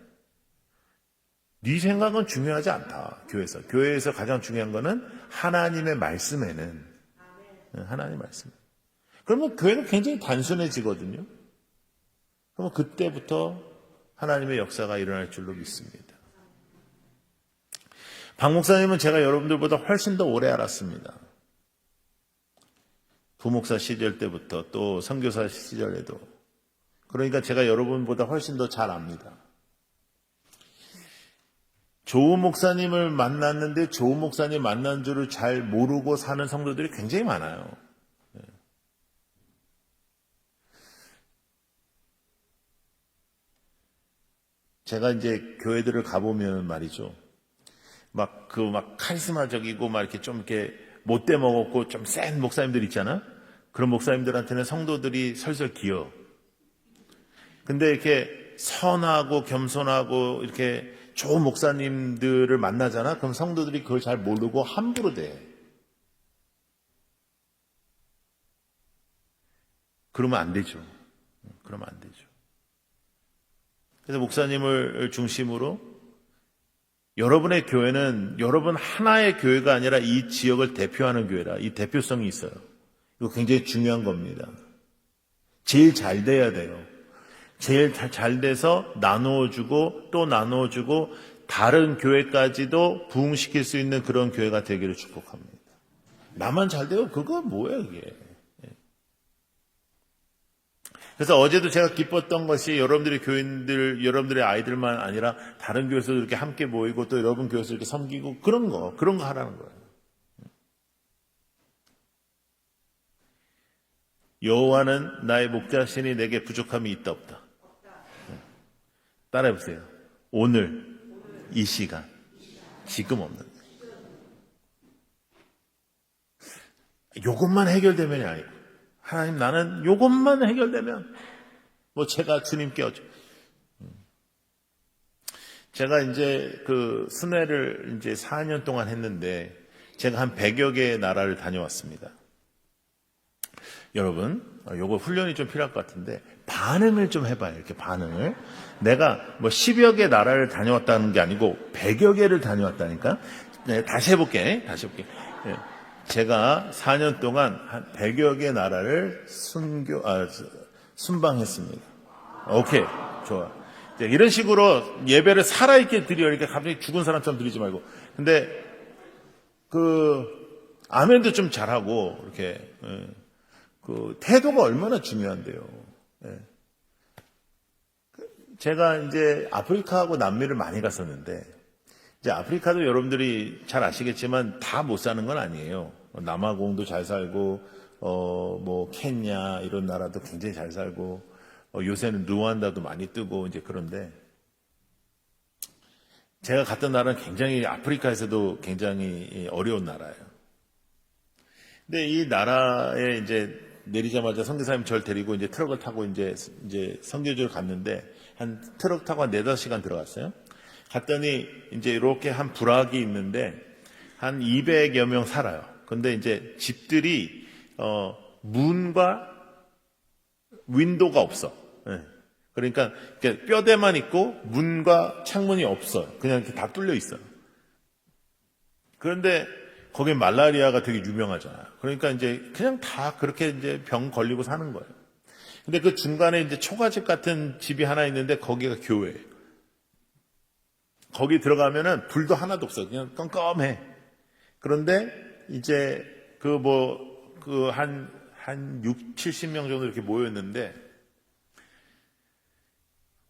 네 생각은 중요하지 않다. 교회에서 가장 중요한 거는 하나님의 말씀에는 하나님의 말씀. 그러면 교회는 굉장히 단순해지거든요. 그러면 그때부터 하나님의 역사가 일어날 줄로 믿습니다. 박 목사님은 제가 여러분들보다 훨씬 더 오래 알았습니다. 부목사 시절 때부터 또 선교사 시절에도. 그러니까 제가 여러분보다 훨씬 더 잘 압니다. 조우 목사님을 만났는데 조우 목사님 만난 줄을 잘 모르고 사는 성도들이 굉장히 많아요. 제가 이제 교회들을 가보면 말이죠. 막 카리스마적이고 막 이렇게 좀 이렇게 못돼 먹었고 좀 센 목사님들 있잖아? 그런 목사님들한테는 성도들이 설설 기어. 근데 이렇게 선하고 겸손하고 이렇게 좋은 목사님들을 만나잖아? 그럼 성도들이 그걸 잘 모르고 함부로 돼. 그러면 안 되죠. 그러면 안 되죠. 그래서 목사님을 중심으로 여러분의 교회는 여러분 하나의 교회가 아니라 이 지역을 대표하는 교회라. 이 대표성이 있어요. 이거 굉장히 중요한 겁니다. 제일 잘 돼야 돼요. 제일 잘 돼서 나누어주고 또 나누어주고 다른 교회까지도 부흥시킬 수 있는 그런 교회가 되기를 축복합니다. 나만 잘 돼요? 그거 뭐예요 이게. 그래서 어제도 제가 기뻤던 것이 여러분들의 교인들, 여러분들의 아이들만 아니라 다른 교회에서도 이렇게 함께 모이고 또 여러분 교회에서 이렇게 섬기고 그런 거 하라는 거예요. 여호와는 나의 목자시니 내게 부족함이 있다 없다. 따라해보세요. 오늘, 이 시간, 지금 없는. 요것만 해결되면이 아니고 하나님 나는 요것만 해결되면 제가 주님께 어쩌. 제가 이제 그 순회를 이제 4년 동안 했는데 제가 한 100여 개의 나라를 다녀왔습니다. 여러분, 요거 훈련이 좀 필요할 것 같은데 반응을 좀 해봐요. 이렇게 반응을. 내가 10여 개 나라를 다녀왔다는 게 아니고 100여 개를 다녀왔다니까. 네, 다시 해볼게. 네. 제가 4년 동안 한 100여 개 나라를 순방했습니다. 오케이, 좋아. 이런 식으로 예배를 살아있게 드려. 이렇게 갑자기 죽은 사람처럼 드리지 말고. 근데 아멘도 좀 잘하고 이렇게 태도가 얼마나 중요한데요. 제가 이제 아프리카하고 남미를 많이 갔었는데 이제 아프리카도 여러분들이 잘 아시겠지만 다 못 사는 건 아니에요. 남아공도 잘 살고 케냐 이런 나라도 굉장히 잘 살고 요새는 루안다도 많이 뜨고 이제 그런데 제가 갔던 나라는 굉장히 아프리카에서도 굉장히 어려운 나라예요. 근데 이 나라에 이제 내리자마자 선교사님 절 데리고 이제 트럭을 타고 이제 선교지를 갔는데 한 트럭 타고 한 4-5시간 들어갔어요. 갔더니 이제 이렇게 한 부락이 있는데 한 200여 명 살아요. 근데 이제 집들이 문과 윈도가 없어. 그러니까 뼈대만 있고 문과 창문이 없어요. 그냥 이렇게 다 뚫려 있어요. 그런데 거기 말라리아가 되게 유명하잖아요. 그러니까 이제 그냥 다 그렇게 이제 병 걸리고 사는 거예요. 근데 그 중간에 이제 초가집 같은 집이 하나 있는데 거기가 교회예요. 거기 들어가면은 불도 하나도 없어. 그냥 껌껌해. 그런데 이제 한 60-70명 정도 이렇게 모였는데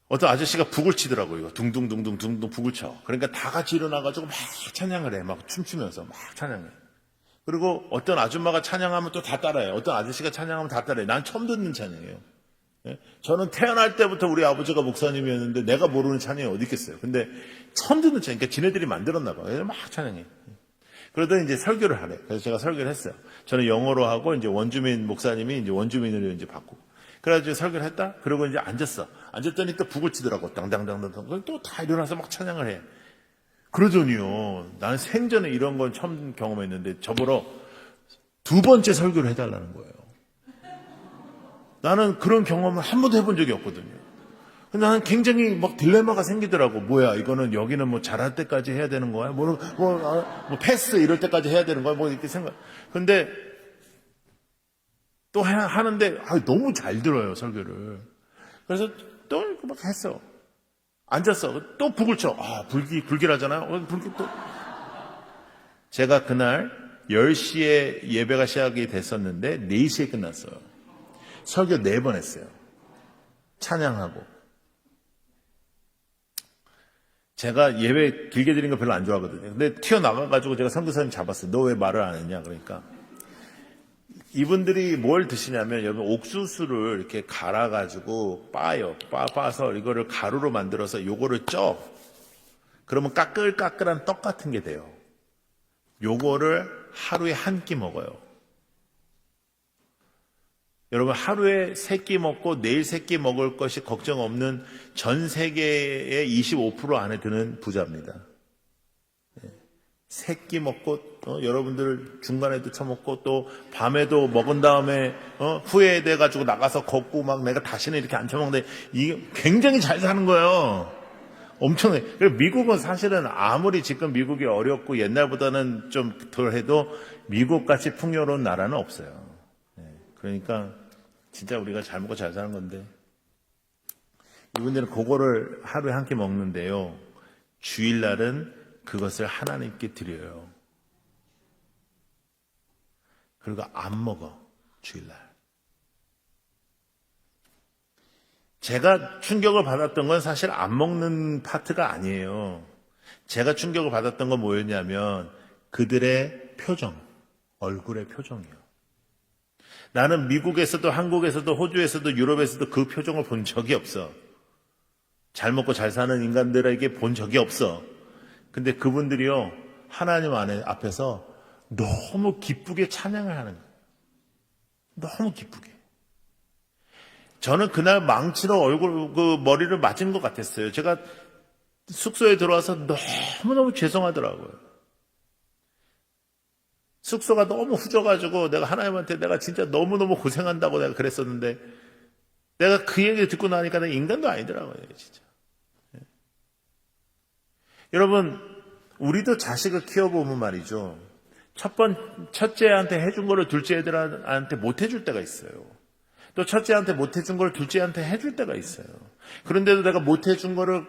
어떤 아저씨가 북을 치더라고요. 이거 둥둥둥둥 북을 쳐. 그러니까 다 같이 일어나가지고 막 찬양을 해. 막 춤추면서 막 찬양해. 그리고 어떤 아줌마가 찬양하면 또 다 따라해요. 어떤 아저씨가 찬양하면 다 따라해요. 난 처음 듣는 찬양이에요. 저는 태어날 때부터 우리 아버지가 목사님이었는데 내가 모르는 찬양이 어디 있겠어요. 근데 처음 듣는 찬양. 그러니까 지네들이 만들었나 봐요. 막 찬양해. 그러더니 이제 설교를 하래. 그래서 제가 설교를 했어요. 저는 영어로 하고 이제 원주민 목사님이 이제 원주민으로 이제 바꾸고. 그래가지고 설교를 했다? 그러고 이제 앉았어. 앉았더니 또 북을 치더라고. 당당당당. 또 다 일어나서 막 찬양을 해. 그러더니요. 나는 생전에 이런 건 처음 경험했는데 저보러 2번째 설교를 해달라는 거예요. 나는 그런 경험을 한 번도 해본 적이 없거든요. 근데 나는 굉장히 막 딜레마가 생기더라고. 뭐야, 이거는 여기는 뭐 잘할 때까지 해야 되는 거야? 뭐 패스 이럴 때까지 해야 되는 거야? 뭐 이렇게 생각. 근데 또 하는데 너무 잘 들어요, 설교를. 그래서 또 이렇게 막 했어. 앉았어. 또 북을 쳐. 불길하잖아요. 불길 또. 제가 그날 10시에 예배가 시작이 됐었는데 4시에 끝났어요. 설교 4번 했어요. 찬양하고. 제가 예배 길게 드리는 거 별로 안 좋아하거든요. 근데 튀어나가가지고 제가 선교사님 잡았어요. 너 왜 말을 안 했냐? 그러니까. 이분들이 뭘 드시냐면, 여러분, 옥수수를 이렇게 갈아가지고 빠서 이거를 가루로 만들어서 요거를 쪄. 그러면 까끌까끌한 떡 같은 게 돼요. 요거를 하루에 한 끼 먹어요. 여러분, 하루에 3끼 먹고 내일 3끼 먹을 것이 걱정 없는 전 세계의 25% 안에 드는 부자입니다. 3끼 먹고 여러분들 중간에도 처먹고 또 밤에도 먹은 다음에 후회돼 가지고 나가서 걷고 막 내가 다시는 이렇게 안 처먹는데 이게 굉장히 잘 사는 거예요. 엄청나게. 미국은 사실은 아무리 지금 미국이 어렵고 옛날보다는 좀 덜해도 미국같이 풍요로운 나라는 없어요. 그러니까 진짜 우리가 잘 먹고 잘 사는 건데 이분들은 그거를 하루에 한 끼 먹는데요. 주일날은 그것을 하나님께 드려요. 그리고 안 먹어, 주일날. 제가 충격을 받았던 건 사실 안 먹는 파트가 아니에요. 제가 충격을 받았던 건 뭐였냐면 그들의 표정, 얼굴의 표정이요. 나는 미국에서도 한국에서도 호주에서도 유럽에서도 그 표정을 본 적이 없어. 잘 먹고 잘 사는 인간들에게 본 적이 없어. 근데 그분들이요, 하나님 앞에서 너무 기쁘게 찬양을 하는 거예요. 너무 기쁘게. 저는 그날 망치로 머리를 맞은 것 같았어요. 제가 숙소에 들어와서 너무너무 죄송하더라고요. 숙소가 너무 후져가지고 내가 하나님한테 내가 진짜 너무너무 고생한다고 내가 그랬었는데 내가 그 얘기 듣고 나니까 내가 인간도 아니더라고요, 진짜. 여러분, 우리도 자식을 키워보면 말이죠. 첫째한테 해준 거를 둘째 애들한테 못 해줄 때가 있어요. 또 첫째한테 못 해준 걸 둘째한테 해줄 때가 있어요. 그런데도 내가 못 해준 거를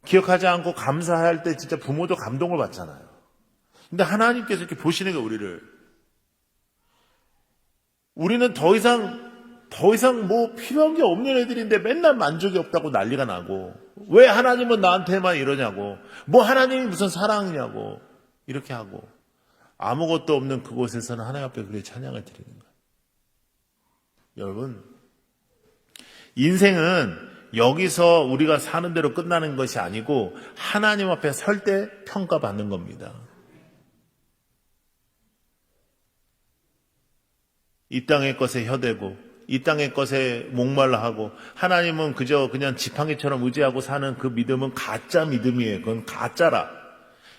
기억하지 않고 감사할 때 진짜 부모도 감동을 받잖아요. 근데 하나님께서 이렇게 보시는 거예요, 우리는 더 이상 뭐 필요한 게 없는 애들인데 맨날 만족이 없다고 난리가 나고, 왜 하나님은 나한테만 이러냐고, 뭐 하나님이 무슨 사랑이냐고, 이렇게 하고, 아무것도 없는 그곳에서는 하나님 앞에 그렇게 찬양을 드리는 거예요. 여러분, 인생은 여기서 우리가 사는 대로 끝나는 것이 아니고 하나님 앞에 설 때 평가받는 겁니다. 이 땅의 것에 혀대고 이 땅의 것에 목말라 하고 하나님은 그냥 지팡이처럼 의지하고 사는 그 믿음은 가짜 믿음이에요. 그건 가짜라.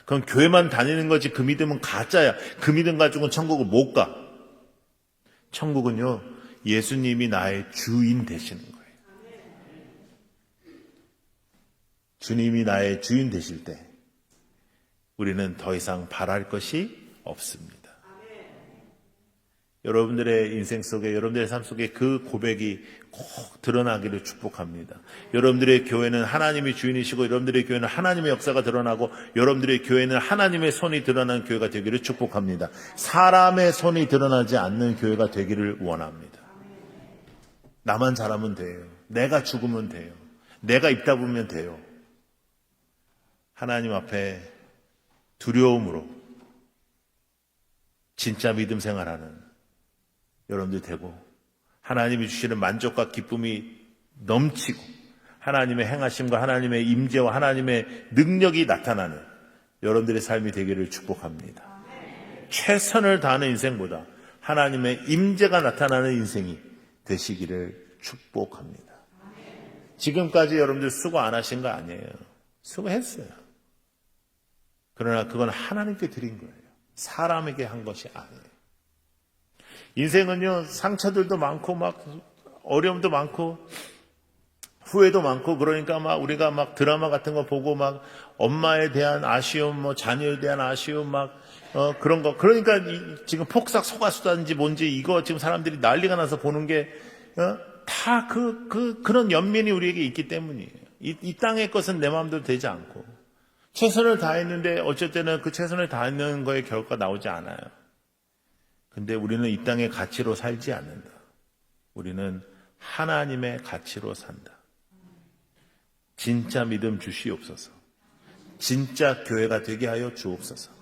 그건 교회만 다니는 거지 그 믿음은 가짜야. 그 믿음 가지고는 천국을 못 가. 천국은요, 예수님이 나의 주인 되시는 거예요. 주님이 나의 주인 되실 때 우리는 더 이상 바랄 것이 없습니다. 여러분들의 인생 속에, 여러분들의 삶 속에 그 고백이 꼭 드러나기를 축복합니다. 여러분들의 교회는 하나님이 주인이시고 여러분들의 교회는 하나님의 역사가 드러나고 여러분들의 교회는 하나님의 손이 드러나는 교회가 되기를 축복합니다. 사람의 손이 드러나지 않는 교회가 되기를 원합니다. 나만 잘하면 돼요. 내가 죽으면 돼요. 내가 입 닫으면 돼요. 하나님 앞에 두려움으로 진짜 믿음 생활하는 여러분들 되고 하나님이 주시는 만족과 기쁨이 넘치고 하나님의 행하심과 하나님의 임재와 하나님의 능력이 나타나는 여러분들의 삶이 되기를 축복합니다. 최선을 다하는 인생보다 하나님의 임재가 나타나는 인생이 되시기를 축복합니다. 지금까지 여러분들 수고 안 하신 거 아니에요. 수고했어요. 그러나 그건 하나님께 드린 거예요. 사람에게 한 것이 아니에요. 인생은요, 상처들도 많고 막 어려움도 많고 후회도 많고, 그러니까 막 우리가 막 드라마 같은 거 보고 막 엄마에 대한 아쉬움, 뭐 자녀에 대한 아쉬움, 막 그런 거. 그러니까 지금 폭삭 소가수단지 뭔지 이거 지금 사람들이 난리가 나서 보는 게 다 그런 연민이 우리에게 있기 때문이에요. 이 땅의 것은 내 마음대로 되지 않고 최선을 다했는데 어쩔 때는 그 최선을 다하는 거에 결과가 나오지 않아요. 근데 우리는 이 땅의 가치로 살지 않는다. 우리는 하나님의 가치로 산다. 진짜 믿음 주시옵소서. 진짜 교회가 되게 하여 주옵소서.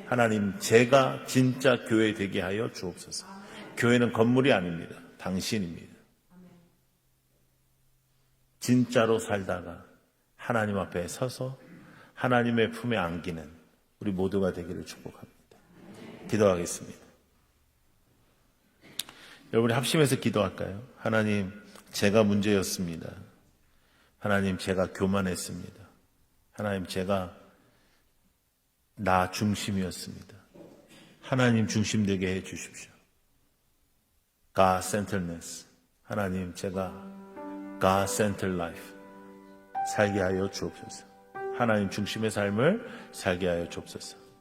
하나님, 제가 진짜 교회 되게 하여 주옵소서. 교회는 건물이 아닙니다. 당신입니다. 진짜로 살다가 하나님 앞에 서서 하나님의 품에 안기는 우리 모두가 되기를 축복합니다. 기도하겠습니다. 여러분이 합심해서 기도할까요? 하나님, 제가 문제였습니다. 하나님, 제가 교만했습니다. 하나님, 제가 나 중심이었습니다. 하나님 중심되게 해 주십시오. God-centeredness. 하나님, 제가 God-centered life 살게 하여 주옵소서. 하나님 중심의 삶을 살게 하여 주옵소서.